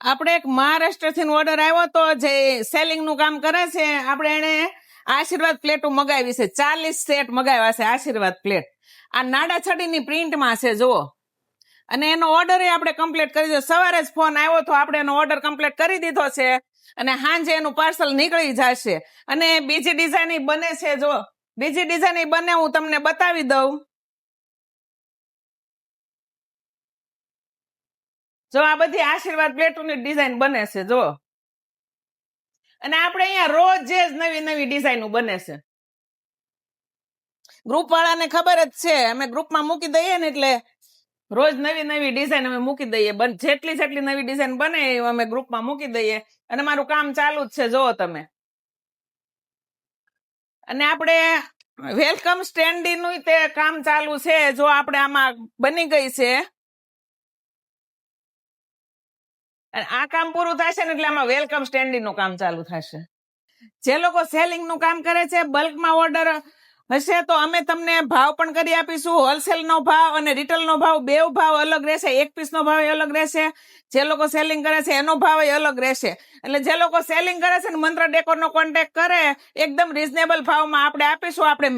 આપણે એક મહારાષ્ટ્રથી ઓર્ડર આવ્યો તો જે સેલિંગ નું કામ કરે છે. આપણે એને આશીર્વાદ પ્લેટો મગાવી છે, 40 સેટ મગાવ્યા છે આશીર્વાદ પ્લેટ. આ નાડા છડીની પ્રિન્ટમાં છે જુઓ. અને એનો ઓર્ડર આપણે કમ્પ્લીટ કરી દીધો. સવારે જ ફોન આવ્યો તો આપણે એનો ઓર્ડર કમ્પ્લીટ કરી દીધો છે અને સાંજે એનું પાર્સલ નીકળી જશે. અને બીજી ડિઝાઇન બને છે, જો બીજી ડિઝાઇન બને હું તમને બતાવી દઉં. જો આ બધી આશીર્વાદ પ્લેટોની ડિઝાઇન બને છે જો. અને આપણે અહીંયા રોજ જ નવી નવી ડિઝાઇનો બને છે. ગ્રુપ વાળાને ખબર જ છે, અમે ગ્રુપમાં મૂકી દઈએ ને એટલે રોજ નવી નવી ડિઝાઇન અમે મૂકી દઈએ. જેટલી જેટલી નવી ડિઝાઇન બને એ અમે ગ્રુપમાં મૂકી દઈએ. અને મારું કામ ચાલુ જ છે જો તમે. અને આપણે વેલકમ સ્ટેન્ડી નું તે કામ ચાલુ છે. જો આપણે આમાં બની ગઈ છે. આ કામ પૂરું થશે ને એટલે આમાં વેલકમ સ્ટેન્ડિંગ નું કામ ચાલુ થશે. જે લોકો સેલિંગ નું કામ કરે છે, બલ્કમાં ઓર્ડર હશે તો અમે તમને ભાવ પણ કરી આપીશું. હોલસેલ નો ભાવ અને રિટેલ નો ભાવ, બે ભાવ અલગ રહેશે. એક પીસ નો ભાવ અલગ રહેશે. જે લોકો સેલિંગ કરે છે એનો ભાવ અલગ રહેશે. એટલે જે લોકો સેલિંગ કરે છે ને મંત્ર ડેકોર નો કોન્ટેક્ટ કરે, એકદમ રીઝનેબલ ભાવમાં આપણે આપીશું. આપણે